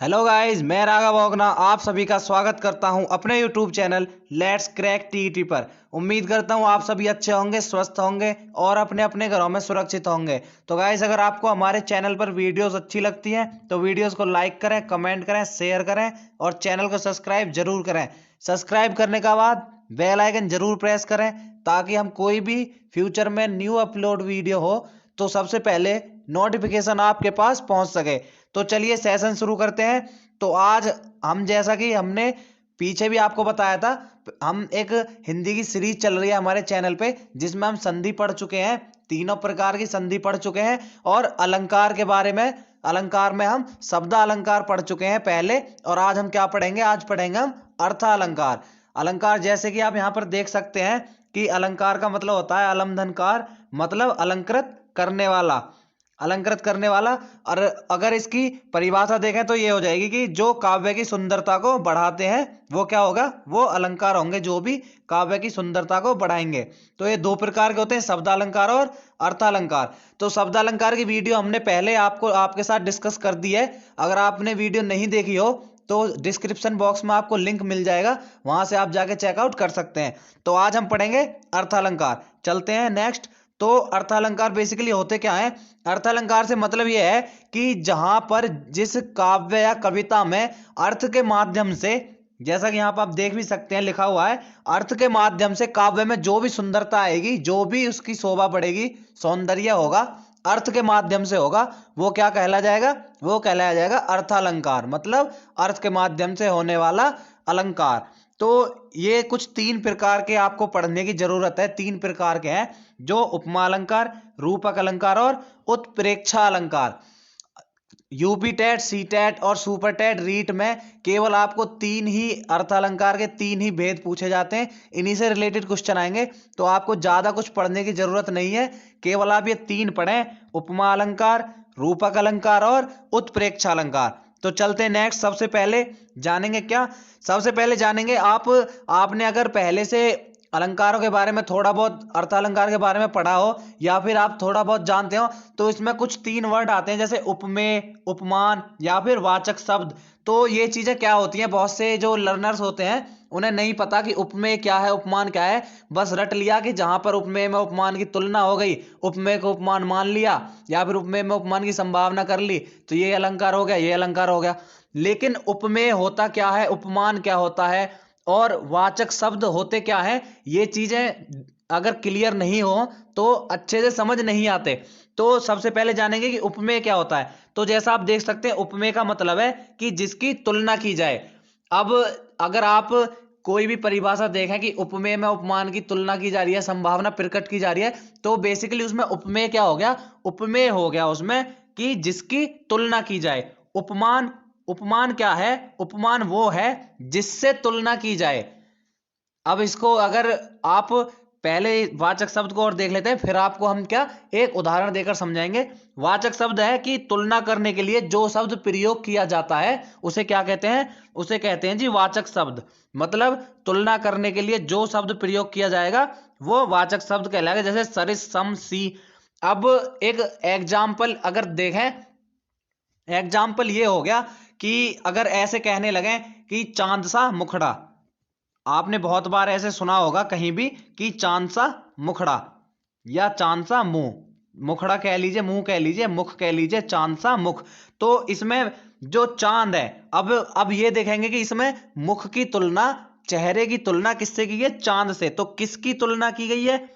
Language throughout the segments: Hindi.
हेलो गाइस, मैं राघव ओगना आप सभी का स्वागत करता हूं अपने YouTube channel let's crack TET पर। उम्मीद करता हूं आप सभी अच्छे होंगे, स्वस्थ होंगे और अपने अपने घरों में सुरक्षित होंगे। तो गाइस, अगर आपको हमारे चैनल पर वीडियोस अच्छी लगती हैं तो वीडियोस को लाइक करें, कमेंट करें, शेयर करें और चैनल को सब्सक्राइब जरूर करें। सब्सक्राइब करने के बाद बेल आइकन जरूर प्रेस करें ताकि हम कोई भी फ्यूचर में न्यू अपलोड वीडियो हो तो सबसे पहले नोटिफिकेशन आपके पास पहुंच सके। तो चलिए सेशन शुरू करते हैं। तो आज हम, जैसा कि हमने पीछे भी आपको बताया था, हम एक हिंदी की सीरीज चल रही है हमारे चैनल पे जिसमें हम संधि पढ़ चुके हैं, तीनों प्रकार की संधि पढ़ चुके हैं और अलंकार के बारे में, अलंकार में हम शब्द अलंकार पढ़ चुके हैं पहले। और आज हम क्या पढ़ेंगे? आज पढ़ेंगे हम अर्थ अलंकार। अलंकार जैसे कि आप यहाँ पर देख सकते हैं कि अलंकार का मतलब होता है अलमधनकार, मतलब अलंकृत करने वाला, अलंकृत करने वाला। और अगर इसकी परिभाषा देखें तो ये हो जाएगी कि जो काव्य की सुंदरता को बढ़ाते हैं वो क्या होगा? वो अलंकार होंगे, जो भी काव्य की सुंदरता को बढ़ाएंगे। तो ये दो प्रकार के होते हैं, शब्द अलंकार और अर्थालंकार। तो शब्द अलंकार की वीडियो हमने पहले आपके साथ डिस्कस कर दी है। अगर आपने वीडियो नहीं देखी हो तो डिस्क्रिप्शन बॉक्स में आपको लिंक मिल जाएगा, वहां से आप जाके चेकआउट कर सकते हैं। तो आज हम पढ़ेंगे अर्थालंकार। चलते हैं नेक्स्ट। तो अर्थालंकार बेसिकली होते क्या है? अर्थालंकार से मतलब यह है कि जहां पर जिस काव्य या कविता में अर्थ के माध्यम से, जैसा कि यहां पर आप देख भी सकते हैं लिखा हुआ है, अर्थ के माध्यम से काव्य में जो भी सुंदरता आएगी, जो भी उसकी शोभा बढ़ेगी, सौंदर्य होगा, अर्थ के माध्यम से होगा, वो क्या कहला जाएगा? वो कहलाया जाएगा अर्थालंकार, मतलब अर्थ के माध्यम से होने वाला अलंकार। तो ये कुछ तीन प्रकार के आपको पढ़ने की जरूरत है। तीन प्रकार के हैं, जो उपमा अलंकार, रूपक अलंकार और उत्प्रेक्षा अलंकार। यूपी टेट, सी टेट और सुपर टेट रीट में केवल आपको तीन ही अर्थालंकार के तीन ही भेद पूछे जाते हैं। इन्हीं से रिलेटेड क्वेश्चन आएंगे, तो आपको ज्यादा कुछ पढ़ने की जरूरत नहीं है। केवल आप ये तीन पढ़ें, उपमा अलंकार, रूपक अलंकार और उत्प्रेक्षा अलंकार। तो चलते हैं नेक्स्ट। सबसे पहले जानेंगे क्या? सबसे पहले जानेंगे आपने अगर पहले से अलंकारों के बारे में थोड़ा बहुत, अर्थालंकार के बारे में पढ़ा हो या फिर आप थोड़ा बहुत जानते हो, तो इसमें कुछ तीन वर्ड आते हैं जैसे उपमेय, उपमान या फिर वाचक शब्द। तो ये चीजें क्या होती हैं, बहुत से जो लर्नर्स होते हैं उन्हें नहीं पता कि उपमेय क्या है, उपमान क्या है। बस रट लिया कि जहां पर उपमेय में उपमान की तुलना हो गई, उपमेय को उपमान मान लिया या फिर उपमेय में उपमान की संभावना कर ली, तो ये अलंकार हो गया, ये अलंकार हो गया। लेकिन उपमेय होता क्या है, उपमान क्या होता है और वाचक शब्द होते क्या है, ये चीजें अगर क्लियर नहीं हो तो अच्छे से समझ नहीं आते। तो सबसे पहले जानेंगे कि उपमेय क्या होता है। तो जैसा आप देख सकते हैं, उपमेय का मतलब है कि जिसकी तुलना की जाए। अब अगर आप कोई भी परिभाषा देखें कि उपमेय में उपमान की तुलना की जा रही है, संभावना प्रकट की जा रही है, तो बेसिकली उसमें उपमेय क्या हो गया? उपमेय हो गया उसमें कि जिसकी तुलना की जाए। उपमान, उपमान क्या है? उपमान वो है जिससे तुलना की जाए। अब इसको अगर आप पहले वाचक शब्द को और देख लेते हैं, फिर आपको हम क्या एक उदाहरण देकर समझाएंगे। वाचक शब्द है कि तुलना करने के लिए जो शब्द प्रयोग किया जाता है उसे क्या कहते हैं? उसे कहते हैं जी वाचक शब्द। मतलब तुलना करने के लिए जो शब्द प्रयोग किया जाएगा वो वाचक शब्द कहलाएगा, जैसे सरिस, सम, सी। अब एक एग्जाम्पल अगर देखें, एग्जाम्पल ये हो गया कि अगर ऐसे कहने लगे कि चांद सा मुखड़ा, आपने बहुत बार ऐसे सुना होगा कहीं भी कि चांद सा मुखड़ा या चांद सा मुंह, मुखड़ा कह लीजिए, मुंह कह लीजिए, मुख कह लीजिए, चांद सा मुख। तो इसमें जो चांद है, अब ये देखेंगे कि इसमें मुख की तुलना, चेहरे की तुलना किससे की है? चांद से। तो किसकी तुलना की गई है?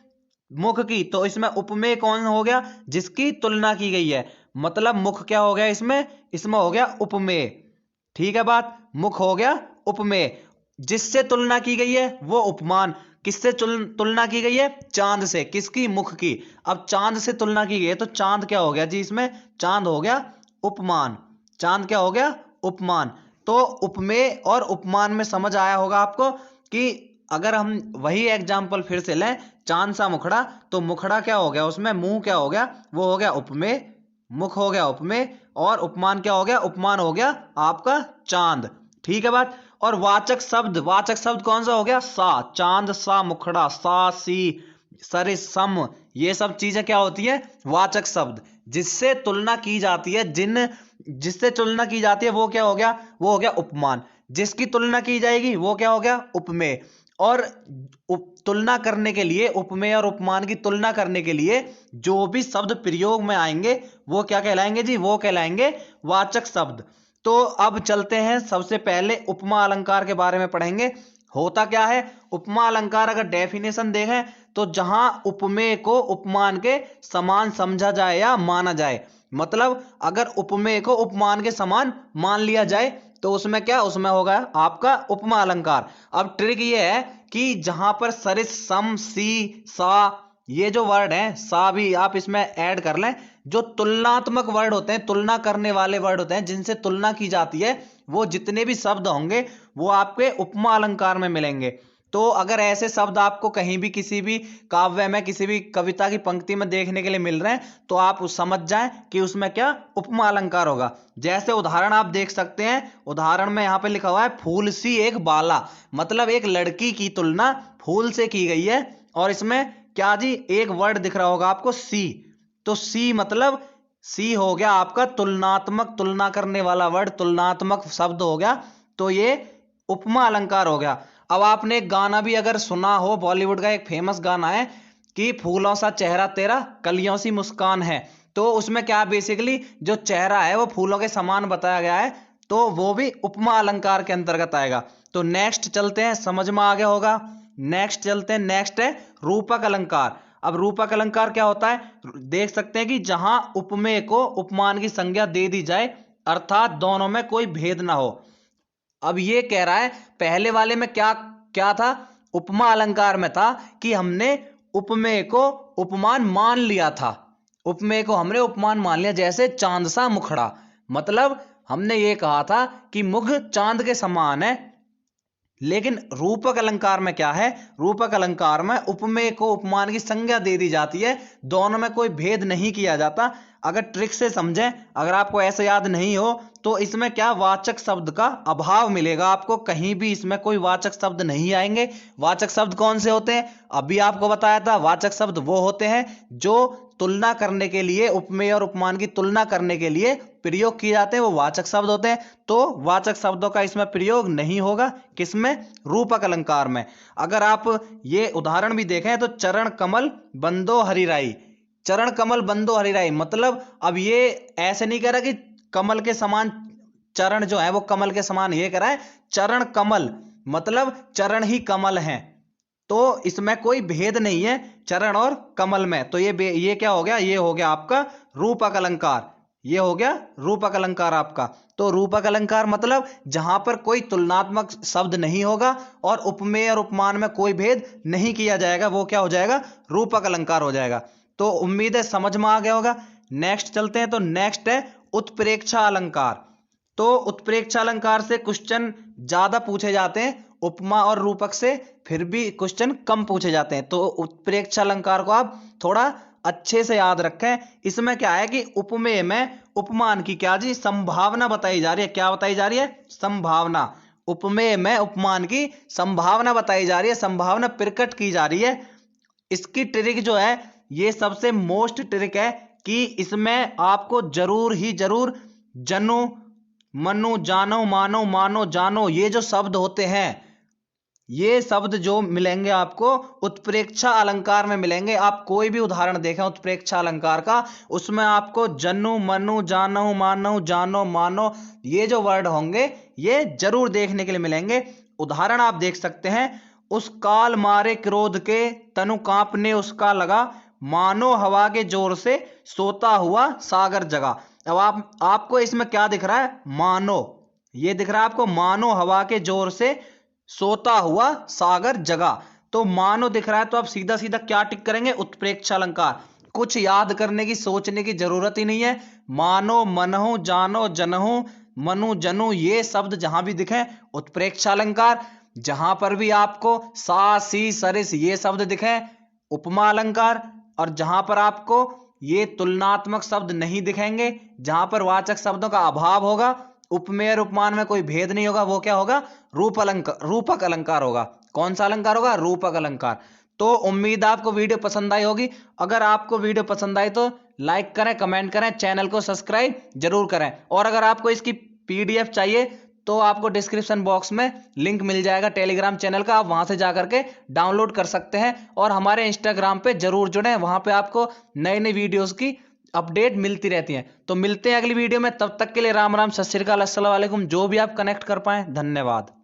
मुख की। तो इसमें उपमेय कौन हो गया? जिसकी तुलना की गई है। मतलब मुख क्या हो गया इसमें? इसमें हो गया उपमेय। ठीक है बात? मुख हो गया उपमेय, जिससे तुलना की गई है वो उपमान। किससे तुलना की गई है? चांद से। किसकी? मुख की। अब चांद से तुलना की गई है तो चांद क्या हो गया जी? इसमें चांद हो गया उपमान। चांद क्या हो गया? उपमान। तो उपमेय और उपमान में समझ आया होगा आपको कि अगर हम वही एग्जाम्पल फिर से लें, चांद सा मुखड़ा, तो मुखड़ा क्या हो गया उसमें? मुंह क्या हो गया? वो हो गया उपमेय। मुख हो गया उपमेय और उपमान क्या हो गया? उपमान हो गया आपका चांद। ठीक है बात? और वाचक शब्द, वाचक शब्द कौन सा हो गया? सा, चांद सा मुखड़ा, सा, सी, सरिस, सम, ये सब चीजें क्या होती है? वाचक शब्द, जिससे तुलना की जाती है, जिन जिससे तुलना की जाती है वो क्या हो गया, वो हो गया उपमान। जिसकी तुलना की जाएगी वो क्या हो गया, उपमेय। और तुलना करने के लिए, उपमेय और उपमान की तुलना करने के लिए जो भी शब्द प्रयोग में आएंगे वो क्या कहलाएंगे जी, वो कहलाएंगे वाचक शब्द। तो अब चलते हैं, सबसे पहले उपमा अलंकार के बारे में पढ़ेंगे। होता क्या है, उपमा अलंकार अगर डेफिनेशन देखें तो जहां उपमेय को उपमान के समान समझा जाए या माना जाए, मतलब अगर उपमेय को उपमान के समान मान लिया जाए तो उसमें क्या, उसमें होगा आपका उपमा अलंकार। अब ट्रिक ये है कि जहां पर सरिस, सम, सी, सा, ये जो वर्ड है, सा भी आप इसमें ऐड कर लें, जो तुलनात्मक वर्ड होते हैं, तुलना करने वाले वर्ड होते हैं, जिनसे तुलना की जाती है, वो जितने भी शब्द होंगे वो आपके उपमा अलंकार में मिलेंगे। तो अगर ऐसे शब्द आपको कहीं भी किसी भी काव्य में, किसी भी कविता की पंक्ति में देखने के लिए मिल रहे हैं तो आप समझ जाएं कि उसमें क्या उपमा अलंकार होगा। जैसे उदाहरण आप देख सकते हैं, उदाहरण में यहां पे लिखा हुआ है फूल सी एक बाला, मतलब एक लड़की की तुलना फूल से की गई है। और इसमें क्या जी, एक वर्ड दिख रहा होगा आपको सी, तो सी मतलब सी हो गया आपका तुलनात्मक, तुलना करने वाला वर्ड, तुलनात्मक शब्द हो गया, तो ये उपमा अलंकार हो गया। अब आपने एक गाना भी अगर सुना हो, बॉलीवुड का एक फेमस गाना है कि फूलों सा चेहरा तेरा कलियों सी मुस्कान है, तो उसमें क्या बेसिकली जो चेहरा है वो फूलों के समान बताया गया है, तो वो भी उपमा अलंकार के अंतर्गत आएगा। तो नेक्स्ट चलते हैं, समझ में आ गया होगा। नेक्स्ट चलते हैं, नेक्स्ट है रूपक अलंकार। अब रूपक अलंकार क्या होता है, देख सकते हैं कि जहां उपमेय को उपमान की संज्ञा दे दी जाए, अर्थात दोनों में कोई भेद ना हो। अब ये कह रहा है, पहले वाले में क्या क्या था, उपमा अलंकार में था कि हमने उपमेय को उपमान मान लिया था, उपमेय को हमने उपमान मान लिया। जैसे चांद सा मुखड़ा, मतलब हमने ये कहा था कि मुख चांद के समान है। लेकिन रूपक अलंकार में क्या है, रूपक अलंकार में उपमेय को उपमान की संज्ञा दे दी जाती है, दोनों में कोई भेद नहीं किया जाता। अगर ट्रिक से समझें, अगर आपको ऐसे याद नहीं हो तो इसमें क्या वाचक शब्द का अभाव मिलेगा आपको, कहीं भी इसमें कोई वाचक शब्द नहीं आएंगे। वाचक शब्द कौन से होते हैं, अभी आपको बताया था, वाचक शब्द वो होते हैं जो तुलना करने के लिए, उपमेय और उपमान की तुलना करने के लिए प्रयोग किए जाते हैं, वो वाचक शब्द होते हैं। तो वाचक शब्दों का इसमें प्रयोग नहीं होगा, किसमें, रूपक अलंकार में। अगर आप ये उदाहरण भी देखें तो चरण कमल बंदो हरिराई, चरण कमल बंदो हरिराई, मतलब अब ये ऐसे नहीं कह रहा कि कमल के समान चरण जो है वो कमल के समान, ये कह रहा है चरण कमल मतलब चरण ही कमल हैं, तो इसमें कोई भेद नहीं है चरण और कमल में। तो ये क्या हो गया, ये हो गया आपका रूपक अलंकार, ये हो गया रूपक अलंकार आपका। तो रूपक अलंकार मतलब जहां पर कोई तुलनात्मक शब्द नहीं होगा और उपमेय और उपमान में कोई भेद नहीं किया जाएगा, वो क्या हो जाएगा, रूपक अलंकार हो जाएगा। तो उम्मीद है समझ में आ गया होगा। नेक्स्ट चलते हैं, तो नेक्स्ट है उत्प्रेक्षा अलंकार। तो उत्प्रेक्षा अलंकार से क्वेश्चन ज्यादा पूछे जाते हैं, उपमा और रूपक से फिर भी क्वेश्चन कम पूछे जाते हैं। तो उत्प्रेक्षा अलंकार को आप थोड़ा अच्छे से याद रखें। इसमें क्या है कि उपमेय में उपमान की क्या जी, संभावना बताई जा रही है। क्या बताई जा रही है, संभावना। उपमेय में उपमान की संभावना बताई जा रही है, संभावना प्रकट की जा रही है। इसकी ट्रिक जो है, ये सबसे मोस्ट ट्रिक है कि इसमें आपको जरूर ही जरूर जनु, मनु, जानो, मानो, मानो, जानो, ये जो शब्द होते हैं, ये शब्द जो मिलेंगे आपको उत्प्रेक्षा अलंकार में मिलेंगे। आप कोई भी उदाहरण देखें उत्प्रेक्षा अलंकार का, उसमें आपको जनु, मनु, जानो, मानो, जानो, मानो, ये जो वर्ड होंगे ये जरूर देखने के लिए मिलेंगे। उदाहरण आप देख सकते हैं, उस काल मारे क्रोध के तनु कांपने उसका लगा, मानो हवा के जोर से सोता हुआ सागर जगा। अब आपको इसमें क्या दिख रहा है, मानो, ये दिख रहा है आपको, मानो हवा के जोर से सोता हुआ सागर जगा। तो मानो दिख रहा है तो आप सीधा सीधा क्या टिक करेंगे, उत्प्रेक्षा अलंकार। कुछ याद करने की, सोचने की जरूरत ही नहीं है। मानो, मनहु, जानो, जनहु, मनु, जनु, ये शब्द जहां भी दिखे उत्प्रेक्षा अलंकार। जहां पर भी आपको सा, सी, सरिस ये शब्द दिखे उपमा अलंकार। और जहां पर आपको ये तुलनात्मक शब्द नहीं दिखेंगे, जहां पर वाचक शब्दों का अभाव होगा, उपमेय और उपमान में कोई भेद नहीं होगा, वो क्या होगा, रूपक अलंकार होगा। कौन सा अलंकार होगा, रूपक अलंकार। तो उम्मीद आपको वीडियो पसंद आई होगी। अगर आपको वीडियो पसंद आई तो लाइक करें, कमेंट करें, चैनल को सब्सक्राइब जरूर करें। और अगर आपको इसकी PDF चाहिए तो आपको डिस्क्रिप्शन बॉक्स में लिंक मिल जाएगा टेलीग्राम चैनल का, आप वहां से जाकर के डाउनलोड कर सकते हैं। और हमारे इंस्टाग्राम पे जरूर जुड़ें, वहां पे आपको नई नई वीडियोस की अपडेट मिलती रहती हैं। तो मिलते हैं अगली वीडियो में, तब तक के लिए राम राम, सत श्री अकाल, अस्सलाम वालेकुम। जो भी आप कनेक्ट कर पाए, धन्यवाद।